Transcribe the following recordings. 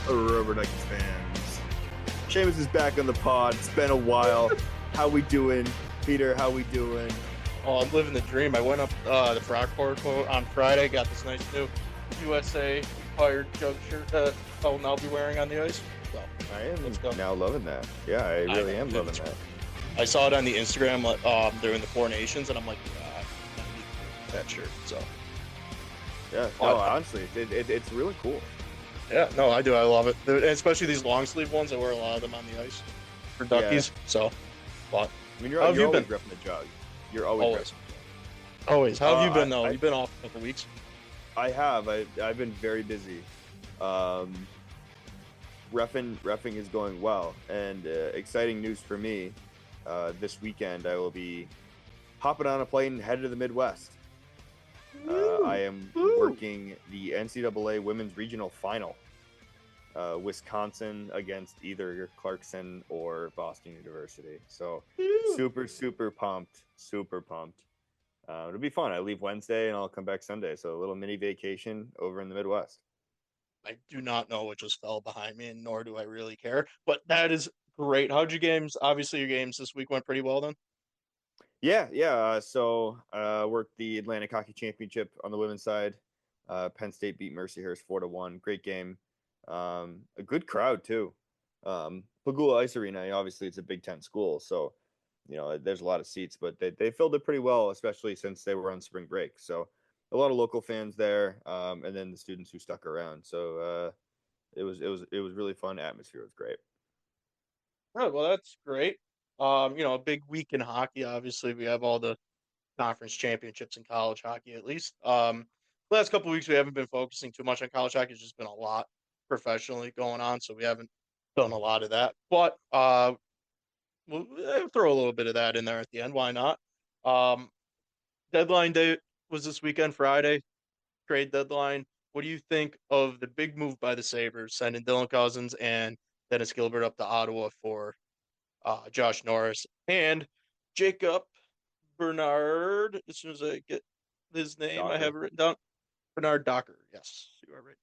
Rubber Duckies fans? Seamus is back on the pod. It's been a while. How we doing? Peter, how we doing? Oh, I'm living the dream. I went up the Brockport on Friday, got this nice new USA inspired jug shirt that I'll now be wearing on the ice. So, I am now loving that. Yeah, I really am loving that. I saw it on the Instagram during the Four Nations, and I'm like, I need that shirt. So, yeah, no, honestly, it's really cool. Yeah, no, I do. I love it. Especially these long sleeve ones. I wear a lot of them on the ice for Duckies. Yeah. So, but I mean, you're always repping the jug. You're always. Always. How have you been, though? You've been off a couple weeks. I have. I've been very busy. Reffing is going well, and exciting news for me. This weekend, I will be hopping on a plane and headed to the Midwest. I am working the NCAA Women's Regional Final. Wisconsin against either Clarkson or Boston University. So super pumped. It'll be fun. I leave Wednesday and I'll come back Sunday. So a little mini vacation over in the Midwest. I do not know what just fell behind me, and nor do I really care. But that is great. How'd your games? Obviously, your games this week went pretty well then. Yeah. So worked the Atlantic Hockey Championship on the women's side. Penn State beat Mercyhurst 4-1. Great game. A good crowd too. Pagula Ice Arena, obviously it's a Big Ten school, so there's a lot of seats, but they filled it pretty well, especially since they were on spring break. So a lot of local fans there, and then the students who stuck around. So it was really fun. Atmosphere was great. Oh, well, that's great. A big week in hockey. Obviously, we have all the conference championships in college hockey, at least. Last couple of weeks, we haven't been focusing too much on college hockey. It's just been a lot professionally going on, so we haven't done a lot of that. But we'll throw a little bit of that in there at the end. Why not? Deadline day was this weekend, Friday. Trade deadline. What do you think of the big move by the Sabres, sending Dylan Cousins and Dennis Gilbert up to Ottawa for Josh Norris and Jacob Bernard? As soon as I get his name, Docker. I have it written down. Bernard Docker. Yes, you are right.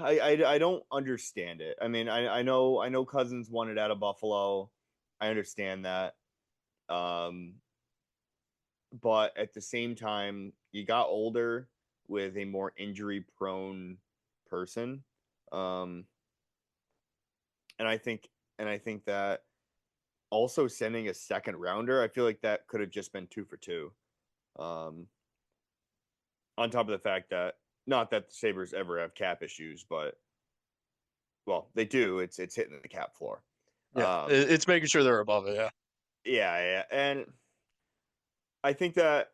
I don't understand it. I mean, I know Cousins wanted out of Buffalo. I understand that. But at the same time, you got older with a more injury-prone person. And I think that also sending a second rounder, I feel like that could have just been 2 for 2. On top of the fact that, not that the Sabres ever have cap issues, but well, they do. It's hitting the cap floor. Yeah, it's making sure they're above it. Yeah, and I think that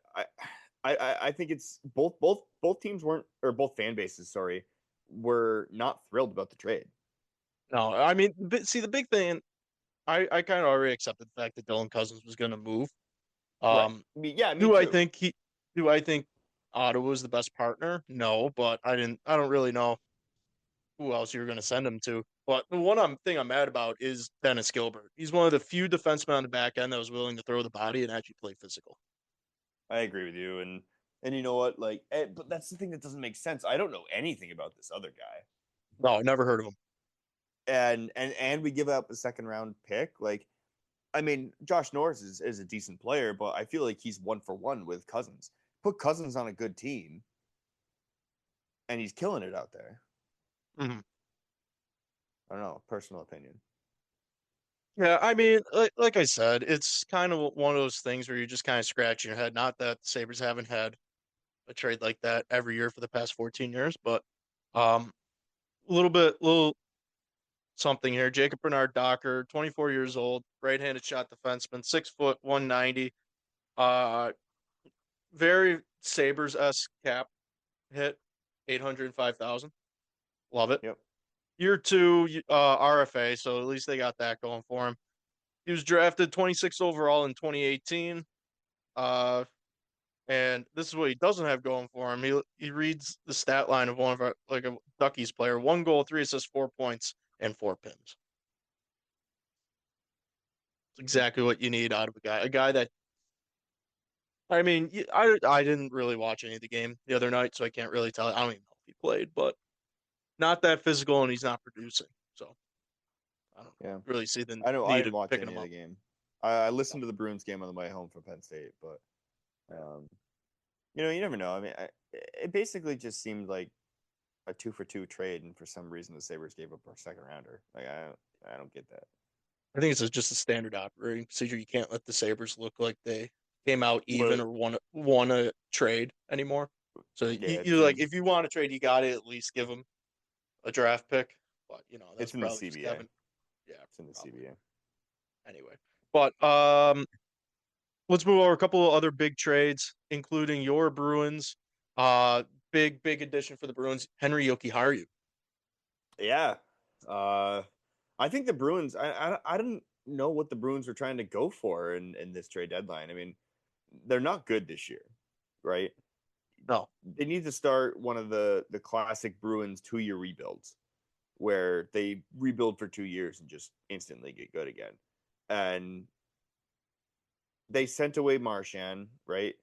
I think it's both teams weren't, or both fan bases, were not thrilled about the trade. No, I mean, see, the big thing, I kind of already accepted the fact that Dylan Cousins was going to move. Right. Yeah, me do too. I think Ottawa was the best partner? No, but I don't really know who else you're going to send him to. But the one thing I'm mad about is Dennis Gilbert. He's one of the few defensemen on the back end that was willing to throw the body and actually play physical. I agree with you, and you know what? But that's the thing that doesn't make sense. I don't know anything about this other guy. No, I never heard of him. And we give up a second round pick. I mean, Josh Norris is a decent player, but I feel like he's 1 for 1 with Cousins. Put Cousins on a good team, and he's killing it out there. Mm-hmm. I don't know, personal opinion. Yeah, I mean, like I said, it's kind of one of those things where you're just kind of scratching your head. Not that the Sabres haven't had a trade like that every year for the past 14 years, but a little something here. Jacob Bernard Docker, 24 years old, right-handed shot defenseman, 6 foot, 190. Very Sabres-esque cap hit, 805,000. Love it. Yep. Year 2, RFA, so at least they got that going for him. He was drafted 26 overall in 2018. And this is what he doesn't have going for him. He reads the stat line of one of our, like a Duckies player: 1 goal, 3 assists, 4 points, and 4 pins. It's exactly what you need out of a guy that. I mean, I didn't really watch any of the game the other night, so I can't really tell. I don't even know if he played, but not that physical, and he's not producing. So I don't Yeah. really see the I know I need didn't of watch picking any him of the up. game. I listened to the Bruins game on the way home from Penn State, but um, you never know. I mean, it basically just seemed like a 2-for-2 trade, and for some reason the Sabres gave up our second rounder. Like I don't get that. I think it's just a standard operating procedure. You can't let the Sabres look like they came out even But or won a trade anymore. So yeah, you like if you want to trade, you got to at least give them a draft pick. But that's it's in the probably just CBA. Kevin. Yeah, It's in the probably. CBA. Anyway, but let's move over a couple of other big trades, including your Bruins. Uh, big addition for the Bruins, Henry Jokiharju. Yeah. Uh, I think the Bruins. I didn't know what the Bruins were trying to go for in this trade deadline. I mean, they're not good this year, right? No, They need to start one of the classic Bruins 2-year rebuilds, where they rebuild for 2 years and just instantly get good again. And they sent away Marchand, right?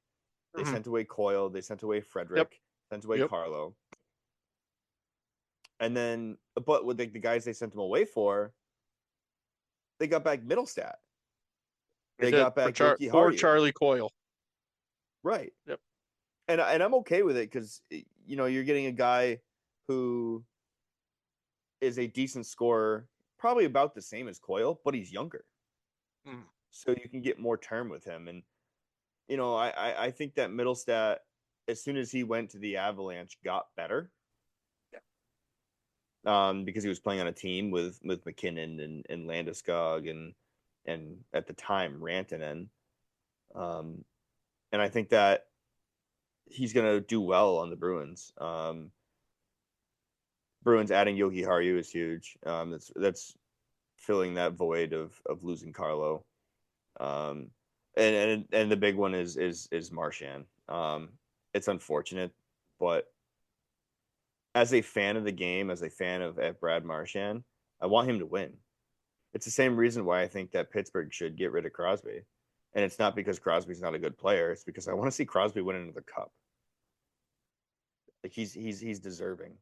They mm-hmm. sent away Coyle. They sent away Yep, Frederick. Sent away yep. Carlo. And then, but with the guys they sent them away for, they got back Middlestat. They They did got back Yoki for Haru. Charlie Coyle. Right. Yep. And I'm okay with it because you're getting a guy who is a decent scorer, probably about the same as Coyle, but he's younger, Mm. so you can get more term with him. And I think that Middlestat, as soon as he went to the Avalanche, got better. Because he was playing on a team with McKinnon and Landeskog and at the time Rantanen. Um, and I think that he's gonna do well on the Bruins. Bruins adding Yogi Haru is huge. That's filling that void of losing Carlo. Um, and the big one is Marchand. It's unfortunate, but as a fan of the game, as a fan of Brad Marchand, I want him to win. It's the same reason why I think that Pittsburgh should get rid of Crosby. And it's not because Crosby's not a good player. It's because I want to see Crosby win another cup. Like he's deserving.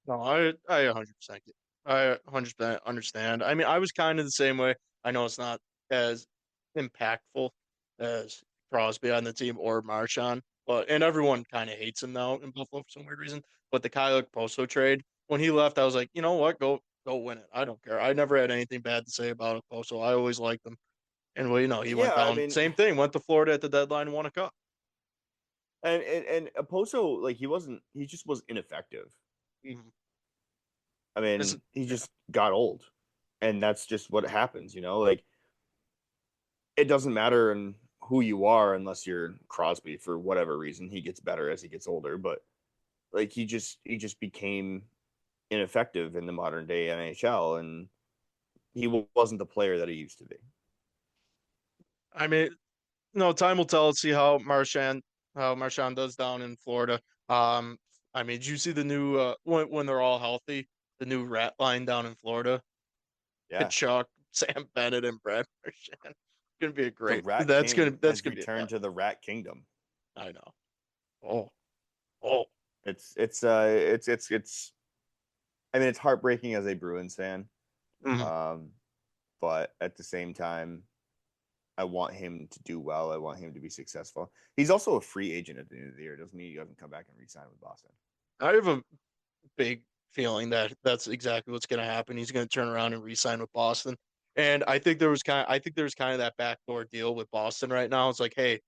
No, I 100% get. I 100% understand. I mean, I was kind of the same way. I know it's not as impactful as Crosby on the team or Marchand, but and everyone kind of hates him now in Buffalo for some weird reason. But the Kyle Poso trade, when he left, I was like, you know what, go win it. I don't care. I never had anything bad to say about Poso. I always liked him. And well, he went Yeah, I down. mean, Same thing. Went to Florida at the deadline and won a cup. and Oposo, like he just was ineffective. Mm-hmm. I This, mean, he yeah. just got old, and that's just what happens. Like it doesn't matter in who you are unless you're Crosby for whatever reason. He gets better as he gets older, but like he just became ineffective in the modern day NHL, and he wasn't the player that he used to be. I mean, no, time will tell. See how Marchand does down in Florida. Um, I mean, did you see the new when they're all healthy, the new rat line down in Florida? Yeah, Kachuk, Sam Bennett, and Brad Marchand. Gonna be a the great. Rat That's gonna King that's has gonna be a returned fun. to the Rat Kingdom. I know. Oh, oh. It's I mean, it's heartbreaking as a Bruins fan. Mhm. Um, but at the same time, I want him to do well. I want him to be successful. He's also a free agent at the end of the year. Doesn't mean he doesn't come back and re-sign with Boston. I have a big feeling that that's exactly what's gonna happen. He's gonna turn around and re-sign with Boston. And I think there was kind of that backdoor deal with Boston right now. It's like, hey,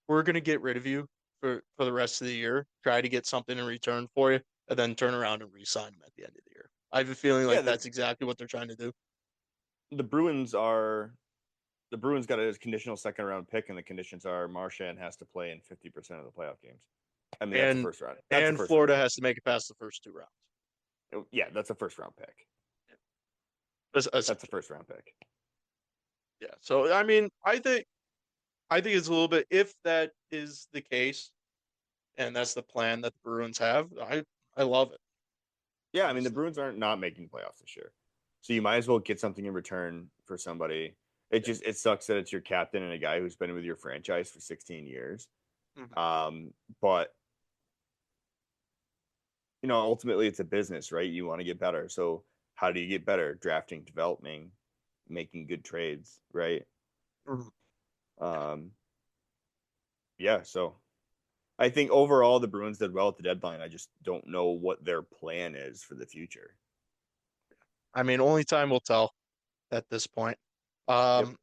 we're gonna get rid of you for the rest of the year, try to get something in return for you, and then turn around and re-sign him at the end of the year. I have a feeling Yeah, like that's exactly what they're trying to do. the Bruins are the Bruins got a conditional second round pick, and the conditions are Marchand has to play in 50% of the playoff games. I mean, that's a And first round. That's a and first round Florida pick. has to make it past the first two rounds. Yeah, that's a first round pick. That's a Essentially. first round pick. Yeah. So I mean, I think it's a little bit if that is the case, and that's the plan that the Bruins have. I love it, Yeah, I mean the honestly. Bruins aren't not making playoffs this year, so you might as well get something in return for somebody. Yeah. It sucks that it's your captain and a guy who's been with your franchise for 16 years. Mhm. Um, but ultimately it's a business, right? You want to get better. So how do you get better? Drafting, developing, making good trades, right? Mhm. Um, yeah. So I think overall the Bruins did well at the deadline. I just don't know what their plan is for the future. I mean, only time will tell at this point. Yep. Um,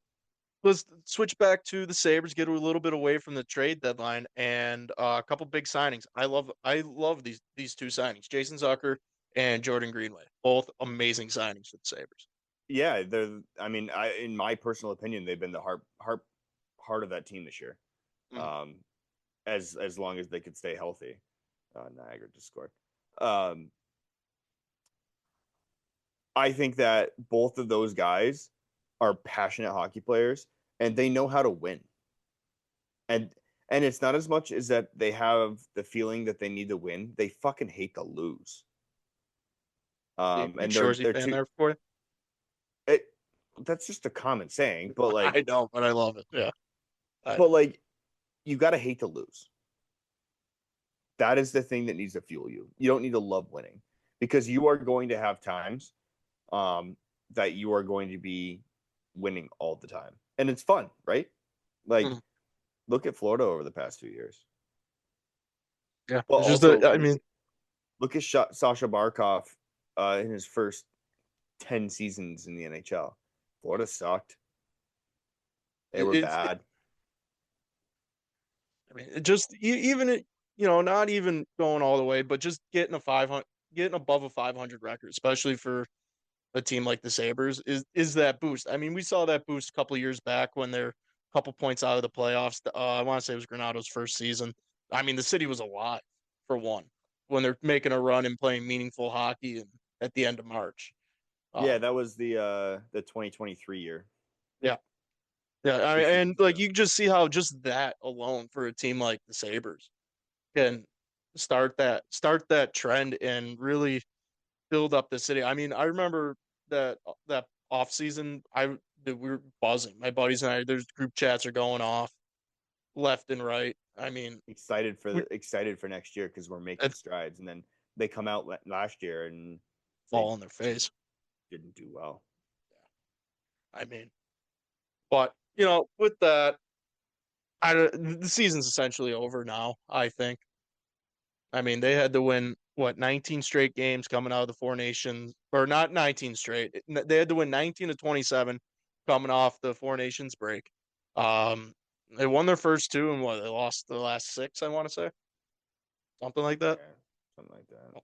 let's switch back to the Sabres, get a little bit away from the trade deadline, and a couple big signings. I love these two signings, Jason Zucker and Jordan Greenway, both amazing signings for the Sabres. Yeah, I mean, in my personal opinion, they've been the heart of that team this year. Mhm. Um, as long as they could stay healthy. Niagara just scored. Um, I think that both of those guys are passionate hockey players and they know how to win. And and it's not as much as that they have the feeling that they need to win. They fucking hate to lose. Big And Shorzy they're fan too there for you. it, that's just a common saying, but I know, but I love it. Yeah, I know. like you got to hate to lose. That is the thing that needs to fuel you. You don't need to love winning because you are going to have times um, that you are going to be winning all the time, and it's fun, right? Like, Mhm. look at Florida over the past 2 years. Yeah, Well, it's just also I mean, look at Sasha Barkov in his first 10 seasons in the NHL. Florida sucked. They were it's bad. I mean, it just even it, not even going all the way, but just getting a 500, getting above a 500 record, especially for a team like the Sabres, is that boost. I mean, we saw that boost a couple of years back when they're a couple points out of the playoffs. I want to say it was Granado's first season. I mean, the city was alive for one when they're making a run and playing meaningful hockey and at the end of March. Yeah, Um, that was the 2023 year, yeah, yeah, 2 seasons and like ago. you can just see how just that alone for a team like the Sabres can start that trend and really build up the city. I mean, I remember that off season, we were buzzing. My buddies and I, there's group chats are going off left and right. I mean, we Excited for next year because we're making it's strides, and then they come out last year and they fall on their face. didn't do well. I mean, but with that, the season's essentially over now. I think. I mean, they had to win what 19 straight games coming out of the Four Nations, or not 19 straight. They had to win 19 to 27 coming off the Four Nations break. They won their first two, and what they lost the last six. I want to say something like that. Yeah, something like that.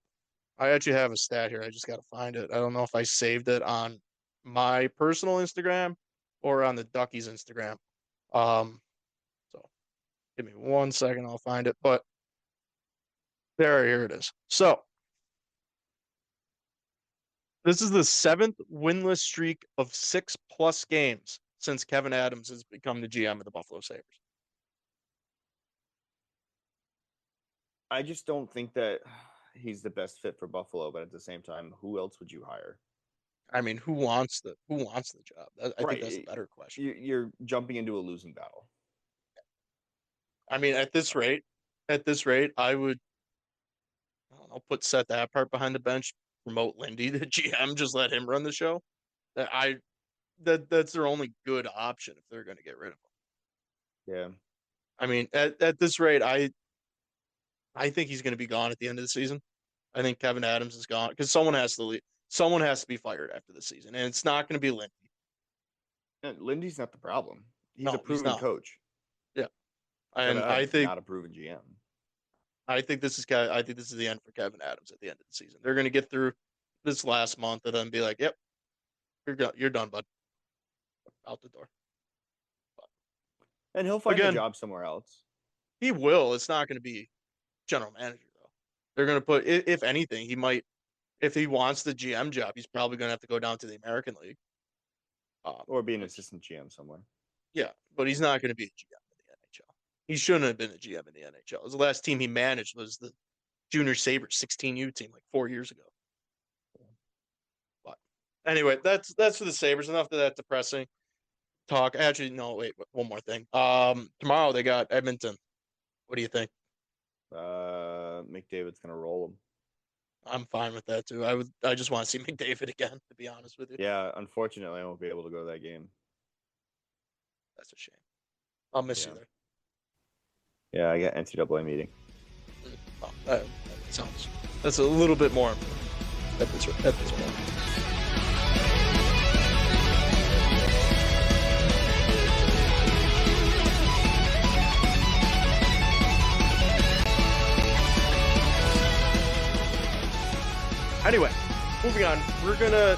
I actually have a stat here. I just got to find it. I don't know if I saved it on my personal Instagram or on the Duckies Instagram. Um, so give me 1 second. I'll find it. But here it is. So this is the seventh winless streak of 6+ games since Kevin Adams has become the GM of the Buffalo Sabres. I just don't think that he's the best fit for Buffalo, but at the same time, who else would you hire? I mean, who wants the job? I think that's a Right. better question. You're jumping into a losing battle. I mean, at this rate, I don't know, put Seth Apart behind the bench, promote Lindy the GM, just let him run the show. That's their only good option if they're going to get rid of him. Yeah. I mean, at this rate, I think he's going to be gone at the end of the season. I think Kevin Adams is gone because someone has to leave. Someone has to be fired after the season, and it's not going to be Lindy. Lindy's not the problem. He's a No, he's proven not. coach. Yeah, Kevin and I Adams is think not a proven GM. I think this is I think this is the end for Kevin Adams at the end of the season. They're going to get through this last month and then be like, "Yep, you're done, bud. Out the door." But And he'll find a again, job somewhere else. he will. It's not going to be general manager though. They're going to put, if anything, he might. If he wants the GM job, he's probably going to have to go down to the American League. Or be an Which assistant GM somewhere. yeah, but he's not going to be a GM in the NHL. He shouldn't have been a GM in the NHL. The last team he managed was the Junior Sabres 16U team like 4 years ago. But anyway, that's for the Sabres. Enough of that depressing talk. Actually, no, wait, one more thing. Tomorrow they got Edmonton. What do you think? McDavid's gonna roll him. I'm fine with that too. I just want to see McDavid again, to be honest with you. Yeah, unfortunately, I won't be able to go to that game. That's a shame. I'll miss you Yeah, there. yeah, I got NCAA meeting. Oh, that sounds. That's a little bit more important at this point. Anyway, moving on. We're gonna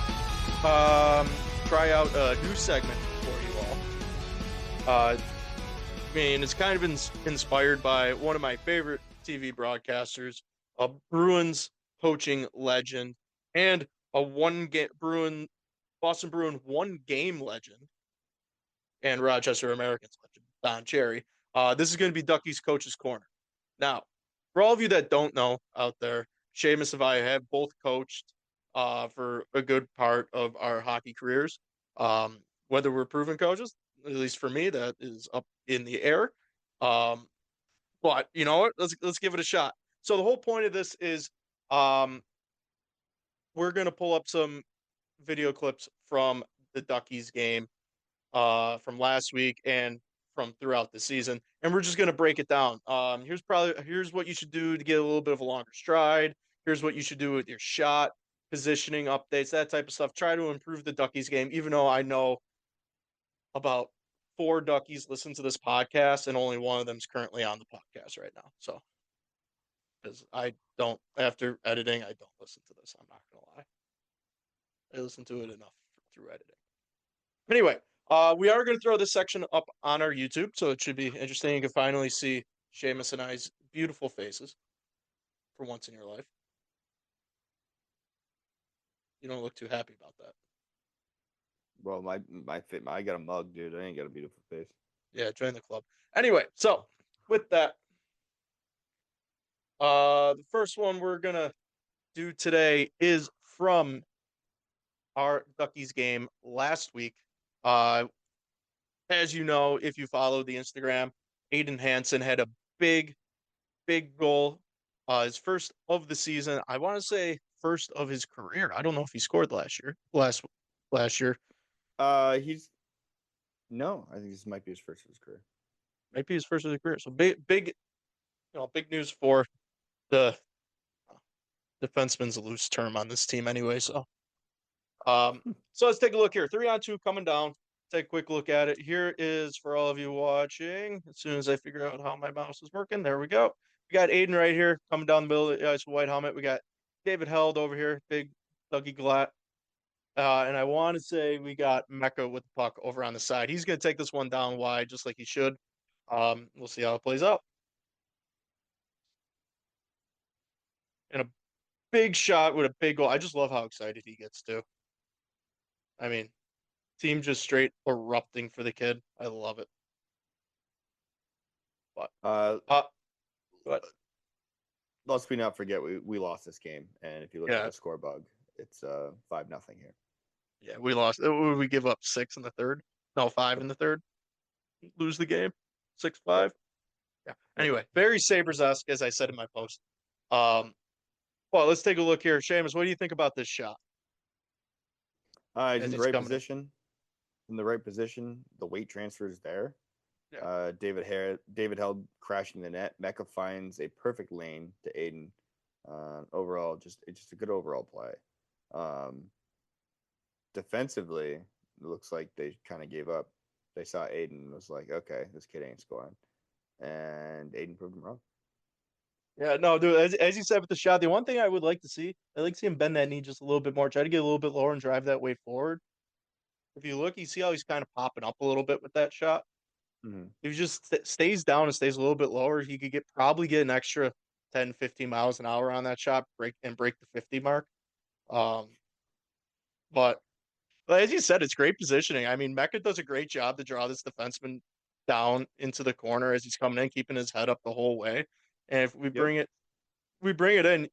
try out a new segment for you all. I mean, it's kind of inspired by one of my favorite TV broadcasters, a Bruins coaching legend, and a Boston Bruin 1 game legend, and Rochester Americans legend, Don Cherry. This is going to be Ducky's Coach's Corner. Now, for all of you that don't know out there, Seamus and I have both coached for a good part of our hockey careers. Whether we're proven coaches, at least for me, that is up in the air. Um, but you know what? Let's give it a shot. So the whole point of this is we're gonna pull up some video clips from the Duckies game from last week and from throughout the season, and we're just gonna break it down. Here's what you should do to get a little bit of a longer stride. Here's what you should do with your shot, positioning updates, that type of stuff. Try to improve the Duckies game, even though I know about 4 Duckies listen to this podcast, and only one of them is currently on the podcast right now. So, because I don't, after editing, I don't listen to this. I'm not gonna lie. I listen to it enough through editing. Anyway, we are going to throw this section up on our YouTube, so it should be interesting. You can finally see Seamus and I's beautiful faces for once in your life. You don't look too happy about that. Well, I got a mug, dude. I ain't got a beautiful face. Yeah, join the club. Anyway, so with that, the first one we're gonna do today is from our Duckies game last week. Uh, as you know, if you follow the Instagram, Aiden Hansen had a big goal. His first of the season. I want to say first of his career. I don't know if he scored last year. He's no. I think this might be his first of his career. Might be his first of his career. So big news for the defenseman's a loose term on this team anyway. So let's take a look here. 3-on-2 coming down. Take a quick look at it. Here is for all of you watching. As soon as I figure out how my mouse is working, there we go. We got Aiden right here coming down the middle of the ice, white helmet. We got David Held over here, big Dougie Glatt. And I want to say we got Mecca with the puck over on the side. He's going to take this one down wide, just like he should. We'll see how it plays out. And a big shot with a big goal. I just love how excited he gets too. I mean, team just straight erupting for the kid. I love it. But but let's not forget we lost this game, and if you look at yeah, the score bug, it's 5-0 here. yeah, we lost. Would we give up 6 in the third? No, 5 in the third. Lose the game, 6-5. Yep. Yeah. Yep. Anyway, very Sabres-esque, as I said in my post. Well, let's take a look here. Seamus, what do you think about this shot? He's in As the he's right coming in. position. In the right position. The weight transfer is there. Yeah. David Held crashing the net. Mecca finds a perfect lane to Aiden. Overall, it's just a good overall play. Defensively, it looks like they kind of gave up. They saw Aiden and was like, okay, this kid ain't scoring. And Aiden proved him wrong. Yeah, no, dude. As you said with the shot, the one thing I would like to see, I like to see him bend that knee just a little bit more, try to get a little bit lower and drive that way forward. If you look, you see how he's kind of popping up a little bit with that shot. Mm-hmm. If he just stays down and stays a little bit lower, he could probably get an extra 10, 15 miles an hour on that shot, break the 50 mark. Um, but as you said, it's great positioning. I mean, Mecca does a great job to draw this defenseman down into the corner as he's coming in, keeping his head up the whole way. And if Yep. we bring it in.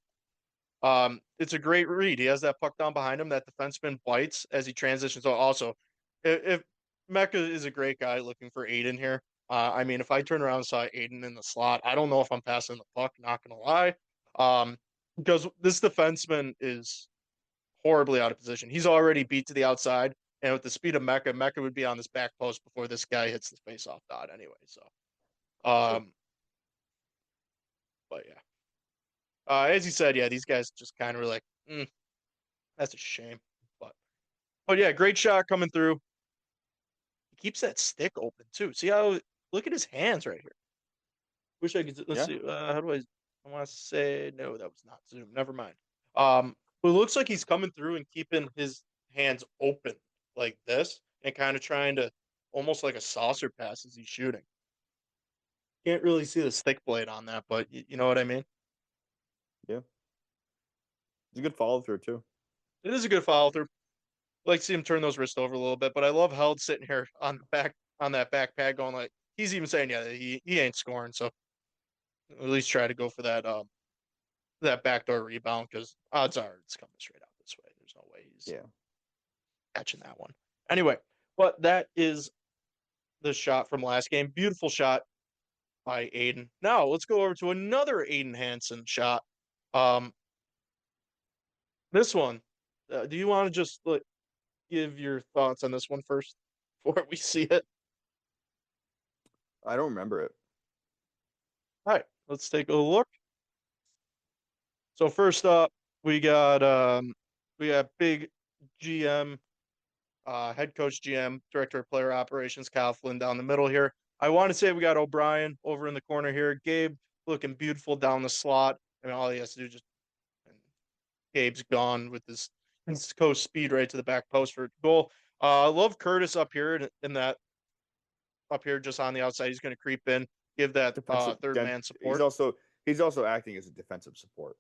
It's a great read. He has that puck down behind him. That defenseman bites as he transitions. Also, if Mecca is a great guy looking for Aiden here. I mean, if I turn around and saw Aiden in the slot, I don't know if I'm passing the puck. Not gonna lie. because this defenseman is horribly out of position. He's already beat to the outside, and with the speed of Mecca would be on this back post before this guy hits the face-off dot anyway. So, True. but yeah, as you said, yeah, these guys just kind of were like, that's a shame. But yeah, great shot coming through. He keeps that stick open too. See how? Look at his hands right here. Wish I could. Let's Yeah. see. How do I? I want to say no. That was not zoom. Never mind. But it looks like he's coming through and keeping his hands open like this, and kind of trying to almost like a saucer pass as he's shooting. Can't really see the stick blade on that, but you know what I mean. Yeah. It's a good follow through too. It is a good follow through. Like to see him turn those wrists over a little bit, but I love Held sitting here on the back on that back pad going like he's even saying yeah he ain't scoring, so at least try to go for that backdoor rebound because odds are it's coming straight out this way. There's no way he's Yeah. catching that one. Anyway, but that is the shot from last game. Beautiful shot by Aiden. Now let's go over to another Aiden Hansen shot. Um, this one, do you want to just like give your thoughts on this one first before we see it? I don't remember it. All right, let's take a look. So first up, we got big GM, head coach GM, director of player operations, Kyle Flynn down the middle here. I want to say we got O'Brien over in the corner here. Gabe looking beautiful down the slot. I mean, all he has to do is just and Gabe's gone with his coast speed right to the back post for a goal. I love Curtis up here in that up here just on the outside. He's going to creep in, give that Defensive. third man He's support. also acting as a defensive support.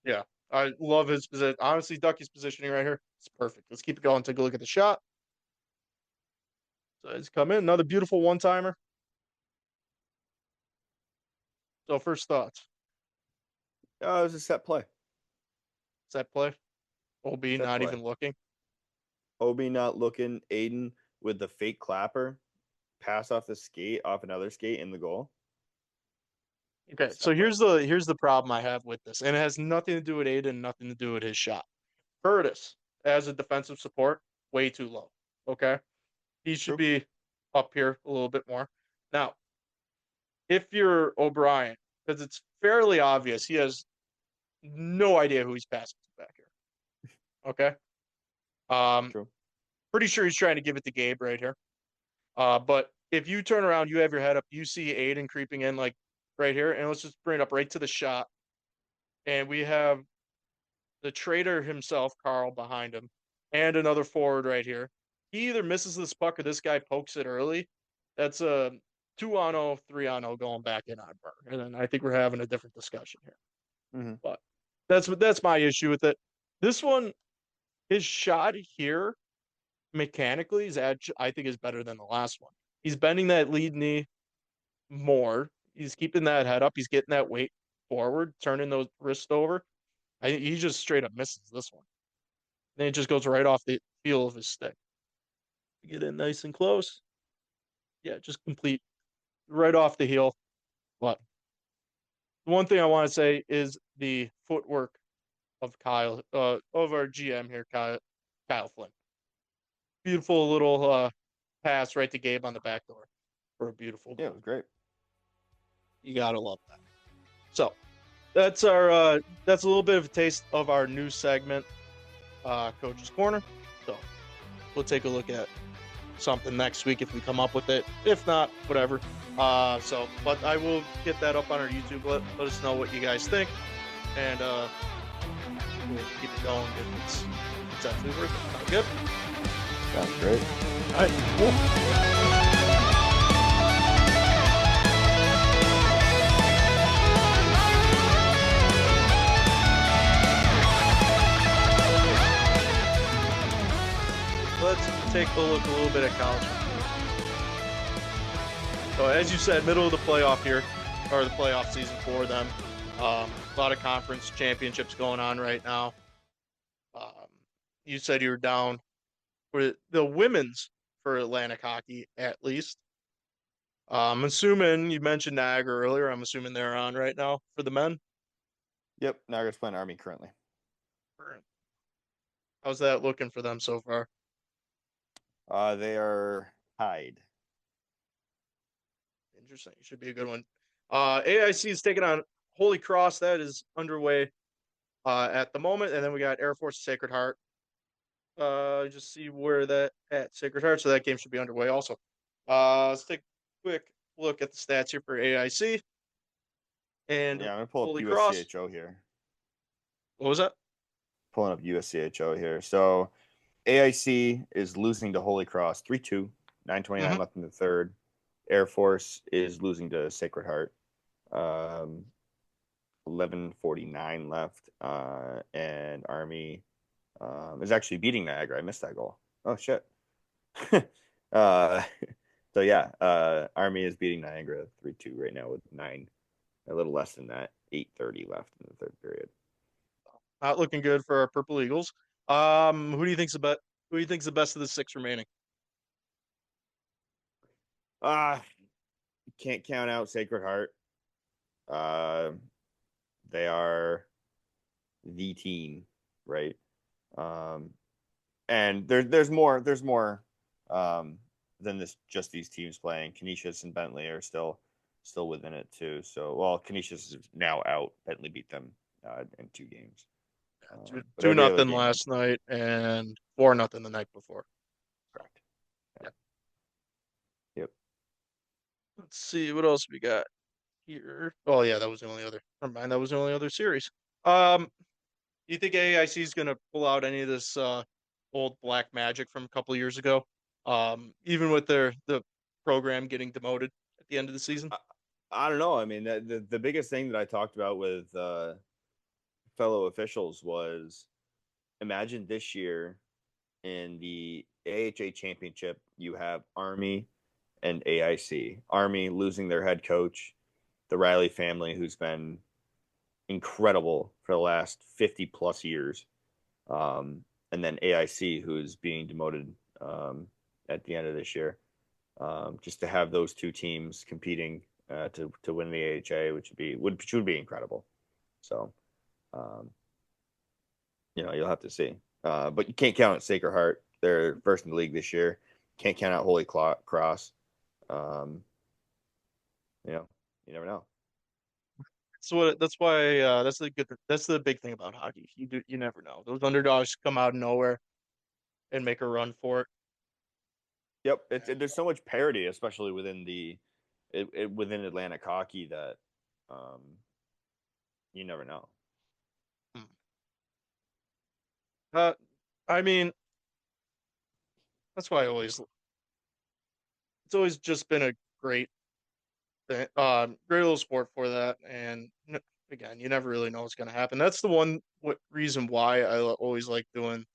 Yeah, I love his position. Honestly, Ducky's positioning right here. It's perfect. Let's keep it going. Take a look at the shot. So it's come in. Another beautiful one timer. So first thoughts. It was a set play. Set play. OB Set not play. even looking. Obi not looking. Aiden with the fake clapper, pass off the skate, off another skate in the goal. Okay, Set so play. here's the problem I have with this, and it has nothing to do with Aiden, nothing to do with his shot. Curtis as a defensive support, way too low. Okay, he should True. be up here a little bit more. Now, if you're O'Brien, because it's fairly obvious he has no idea who he's passing to back here. Okay, um, True. pretty sure he's trying to give it to Gabe right here. But if you turn around, you have your head up, you see Aiden creeping in like right here, and let's just bring it up right to the shot. And we have the traitor himself, Carl, behind him, and another forward right here. He either misses this puck or this guy pokes it early. That's a 2-on-0, 3-on-0 going back in on Burr. And then I think we're having a different discussion here. Mm-hmm. But that's my issue with it. This one, his shot here mechanically is actually, I think is better than the last one. He's bending that lead knee more. He's keeping that head up. He's getting that weight forward, turning those wrists over. He just straight up misses this one. Then it just goes right off the feel of his stick. Get in nice and close. Yeah, just complete right off the heel. But the one thing I want to say is the footwork of Kyle, of our GM here, Kyle Flynn. Beautiful little pass right to Gabe on the back door for a beautiful goal. Yeah, it was great. You gotta love that. So that's that's a little bit of a taste of our new segment, Coach's Corner. So we'll take a look at something next week if we come up with it. If not, whatever. But I will get that up on our YouTube. Let us know what you guys think, and we'll keep it going if it's actually worth it. Sound good? Sounds great. All right, cool. Let's take a look a little bit at college. So as you said, middle of the playoff here, or the playoff season for them. A lot of conference championships going on right now. You said you were down for the women's for Atlantic hockey, at least. I'm assuming you mentioned Niagara earlier. I'm assuming they're on right now for the men. Yep, Niagara's playing Army currently. How's that looking for them so far? They are tied. Interesting. Should be a good one. AIC is taking on Holy Cross. That is underway at the moment, and then we got Air Force Sacred Heart. Just see where that at Sacred Heart. So that game should be underway also. Let's take a quick look at the stats here for AIC and Yeah, I'm gonna pull up Holy Cross. USCHO here. What was that? Pulling up USCHO here. So AIC is losing to Holy Cross 3-2, 9:29 Mm-hmm. left in the third. Air Force is losing to Sacred Heart. 11:49 left. And Army is actually beating Niagara. I missed that goal. Oh shit. uh, so yeah, Army is beating Niagara 3-2 right now with a little less than that, 8:30 left in the third period. Not looking good for our Purple Eagles. Who do you think's the best? Who do you think's the best of the six remaining? Uh can't count out Sacred Heart. Uh, they are the team, right? Um, and there's more um, than this just these teams playing. Canisius and Bentley are still within it too. So well, Canisius is now out. Bentley beat them in 2 games, Two, but two every other nothing game they're last night and 4-0 the night before. correct. Yeah. Yeah. Yep. Let's see what else we got here. Oh yeah, that was the only other. Never mind, that was the only other series. Um, do you think AIC is going to pull out any of this old black magic from a couple of years ago? Even with the program getting demoted at the end of the season. I, I don't know. I mean, the biggest thing that I talked about with fellow officials was imagine this year in the AHA championship, you have Army and AIC. Army losing their head coach, the Riley family, who's been incredible for the last 50 plus years. And then AIC, who's being demoted at the end of this year. Just to have those two teams competing to win the AHA, which would be incredible. So, um, you'll have to see. But you can't count out Sacred Heart. They're first in the league this year. Can't count out Holy Cross. Um, you know, you never know. So that's why that's the big thing about hockey. You never know. Those underdogs come out of nowhere and make a run for it. Yep, And, there's so much parity, especially within Atlantic hockey that um, you never know. hmm. uh, I mean, that's why it's always just been a great thing, great little sport for that. And again, you never really know what's going to happen. That's the one reason why always like doing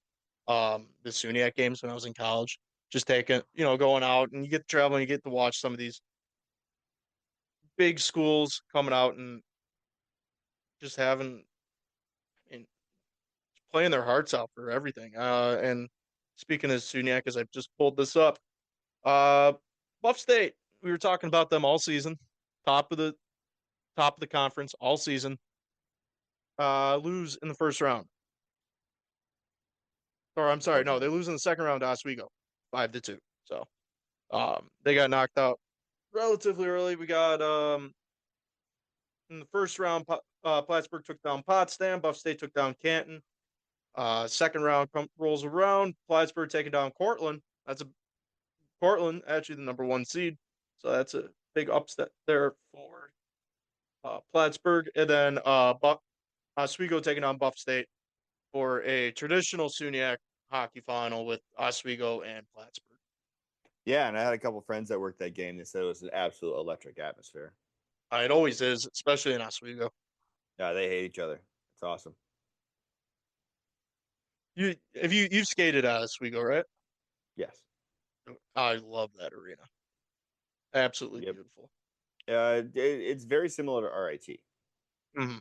the SUNYAC games when I was in college. Just taking, going out and you get to travel and you get to watch some of these big schools coming out and just having and playing their hearts out for everything. And speaking of SUNYAC, as I've just pulled this up, uh, Buff State. We were talking about them all season, top of the top of the conference all season. Lose in the first round, or I'm sorry, no, Unfortunate. they lose in the second round to Oswego, 5-2. So they got knocked out relatively early. We got in the first round, Plattsburgh took down Potsdam. Buff State took down Canton. Second round rolls around. Plattsburgh taking down Cortland. That's a Portland, actually the number one seed. So that's a big upset there for Plattsburgh. And then Oswego taking on Buff State for a traditional SUNYAC hockey final with Oswego and Plattsburgh. Yeah, and I had a couple friends that worked that game. They said it was an absolute electric atmosphere. It always is, especially in Oswego. Yeah, they hate each other. It's awesome. You've skated at Oswego, right? Yes. I love that arena. Absolutely Yep. beautiful. It's very similar to RIT. Mm-hmm.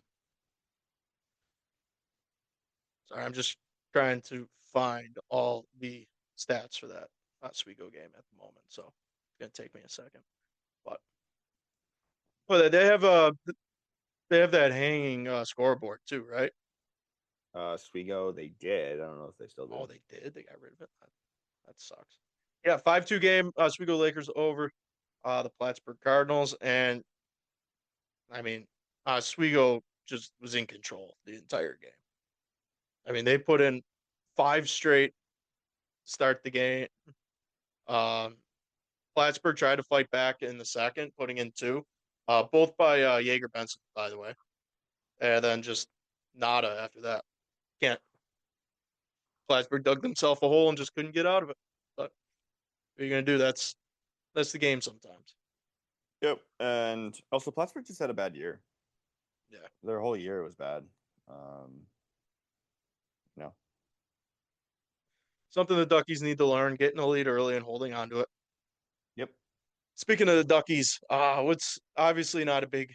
Sorry, I'm just trying to find all the stats for that Oswego game at the moment, so it's gonna take me a second. But they have They have that hanging scoreboard too, right? Oswego, they did. I don't know if they still Oh, do. they did. They got rid of it. That sucks. Yeah, 5-2 game. Oswego Lakers over the Plattsburgh Cardinals, and I mean, Oswego just was in control the entire game. I mean, they put in five straight start the game. Um, Plattsburgh tried to fight back in the second, putting in two, both by Jaeger Benson, by the way, and then just nada after that. Can't Plattsburgh dug themselves a hole and just couldn't get out of it. But what are you gonna do? That's the game sometimes. Yep. And also, Plattsburgh just had a bad year. Yeah, Their whole year was bad. Um, no. something the Duckies need to learn: getting a lead early and holding on to it. Yep. Speaking of the Duckies, what's obviously not a big,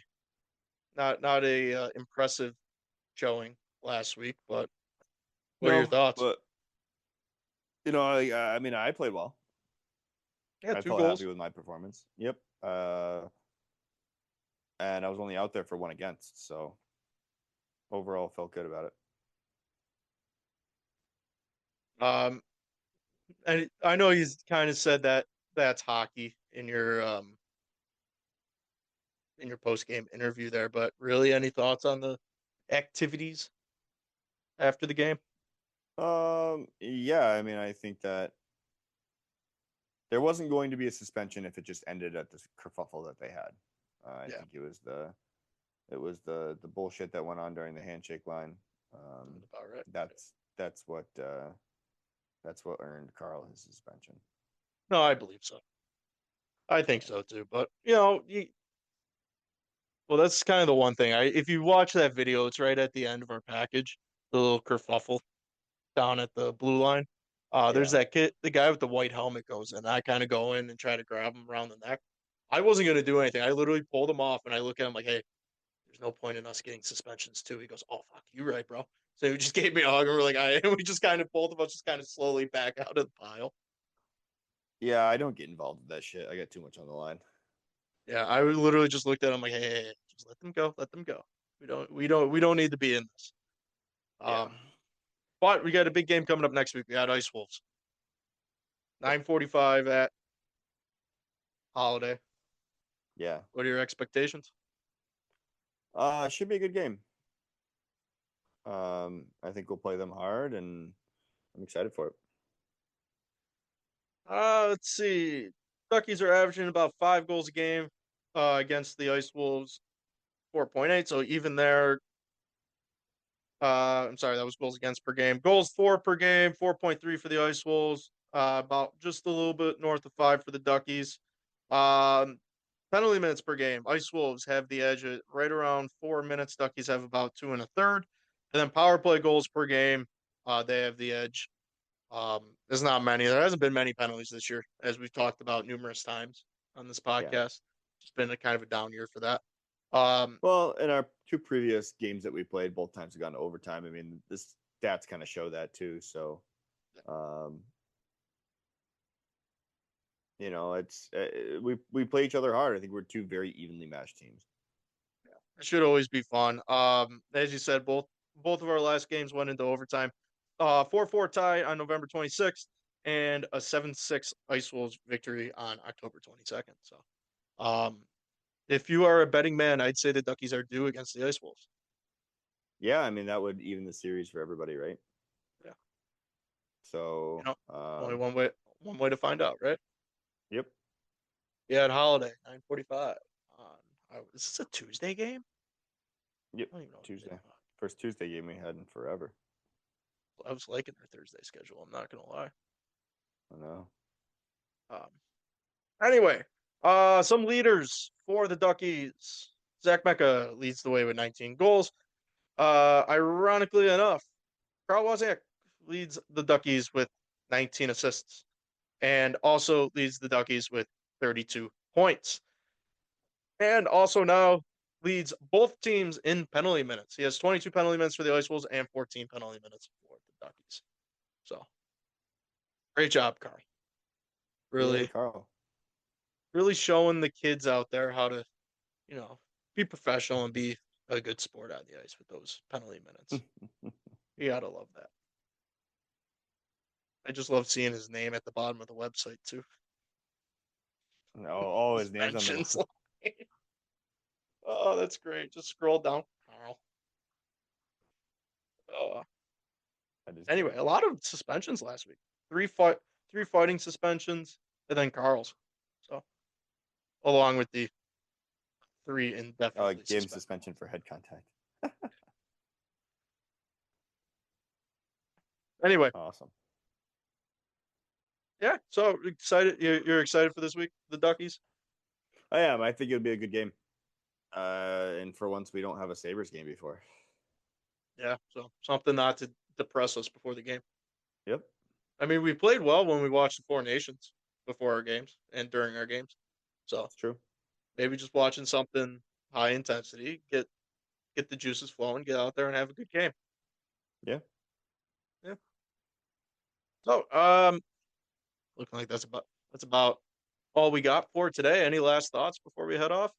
not a impressive showing last week, but what are your No, thoughts? but I mean, I played well. Yeah, I two felt happy goals. with my performance. Yep. And I was only out there for one against, so overall felt good about it. Um, and I know he's kind of said that that's hockey in your post game interview there, but really, any thoughts on the activities after the game? Yeah, I mean, I think that there wasn't going to be a suspension if it just ended at this kerfuffle that they had. I Yeah, think it was the bullshit that went on during the handshake line. Um, sounds about right. that's that's what that's what earned Carl his suspension. No, I believe so. I think So so too. But well, that's kind of the one thing. If you watch that video, it's right at the end of our package, the little kerfuffle down at the blue line. There's yeah, that kid, the guy with the white helmet goes in. I kind of go in and try to grab him around the neck. I wasn't gonna do anything. I literally pulled him off and I look at him like, "Hey, there's no point in us getting suspensions too." He goes, "Oh fuck, you right, bro." So he just gave me a hug and we're like, we just kind of both of us just kind of slowly back out of the pile. yeah. I don't get involved with that shit. I got too much on the line. Yeah, I literally just looked at him like, hey, just let them go, let them go. We don't need to be in this. Yeah, Um, but we got a big game coming up next week. We got Ice Wolves, yep, 9:45 at Holiday. yeah. What are your expectations? Should be a good game. I think we'll play them hard, and I'm excited for it. Let's see. Duckies are averaging about 5 goals a game against the Ice Wolves, 4.8. So even there, I'm sorry, that was goals against per game. Goals four per game, 4.3 for the Ice Wolves. About just a little bit north of 5 for the Duckies. Um, Penalty minutes per game. Ice Wolves have the edge at right around 4 minutes. Duckies have about two and a third. And then power play goals per game. They have the edge. There's not many. There hasn't been many penalties this year, as we've talked about numerous times on this Yeah. podcast. It's been a kind of a down year for that. Um, Well, in our two previous games that we played, both times have gone to overtime. I mean, the stats kind of show that too. So, um, it's we play each other hard. I think we're two very evenly matched teams. it should always be fun. As you said, both of our last games went into overtime. 4-4 tie on November 26th, and a 7-6 Ice Wolves victory on October 22nd. So, um, if you are a betting man, I'd say the Duckies are due against the Ice Wolves. Yeah, I mean that would even the series for everybody, right? Yeah, you So, know, only one way to find out, right? yep, Yeah, at Holiday, 9:45. On is this a Tuesday game? yep. I don't even know what day. Tuesday, first Tuesday game we had in forever. I was liking their Thursday schedule. I'm not gonna lie. I know. Um, Anyway, some leaders for the Duckies. Zach Mecca leads the way with 19 goals. Ironically enough, Carl Wozniak leads the Duckies with 19 assists and also leads the Duckies with 32 points. And also now leads both teams in penalty minutes. He has 22 penalty minutes for the Ice Wolves and 14 penalty minutes for the Duckies. So great job, Carl. Yay, Really, Carl. really showing the kids out there how to, you know, be professional and be a good sport on the ice with those penalty minutes. You gotta love that. I just love seeing his name at the bottom of the website too. Oh, his His name's on the mentions. Oh, that's great. Just scroll down. Carl. That is Anyway, great. a lot of suspensions last week. Three fighting suspensions, and then Carl's. So, along with the 3 indefinitely Game suspended. suspension for head contact. Anyway, Awesome. yeah. So excited. You're excited for this week, the Duckies? I am. I think it'll be a good game. And for once, we don't have a Sabres game before. Yeah. So something not to depress us before the game. Yep. I mean, we played well when we watched the Four Nations before our games and during our games. So That's true. maybe just watching something high intensity, get the juices flowing, get out there and have a good game. Yeah. Yeah. So, looking like that's about all we got for today. Any last thoughts before we head off?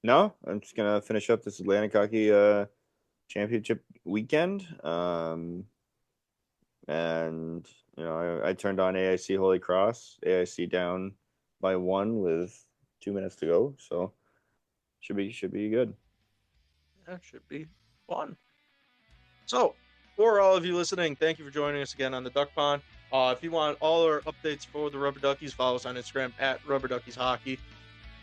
No, I'm just gonna finish up this Atlantic Hockey Championship weekend. And I turned on AIC Holy Cross. AIC down by 1 with 2 minutes to go, so should be good. Yeah, should be fun. So, for all of you listening, thank you for joining us again on the Duck Pond. If you want all our updates for the Rubber Duckies, follow us on Instagram at Rubber Duckies Hockey,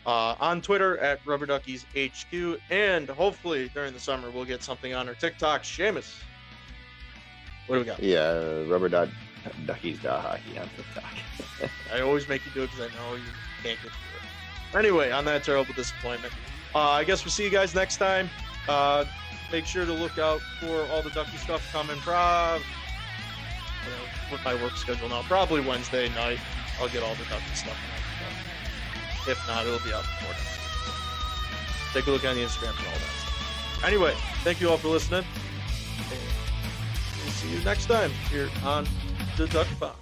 on Twitter at Rubber Duckies HQ, and hopefully during the summer we'll get something on our TikTok. Seamus, what do we got? Yeah, rubber.duckies.hockey on TikTok. I always make you do it because I know you can't get through it. Anyway, on that terrible disappointment, I guess we'll see you guys next time. Make sure to look out for all the Ducky stuff coming. With my work schedule now, probably Wednesday night, I'll get all the Ducky stuff out. If not, it'll be out before next week. Take a look on the Instagram and all that stuff. Anyway, thank you all for listening. And we'll see you next time here on the Duck Pond.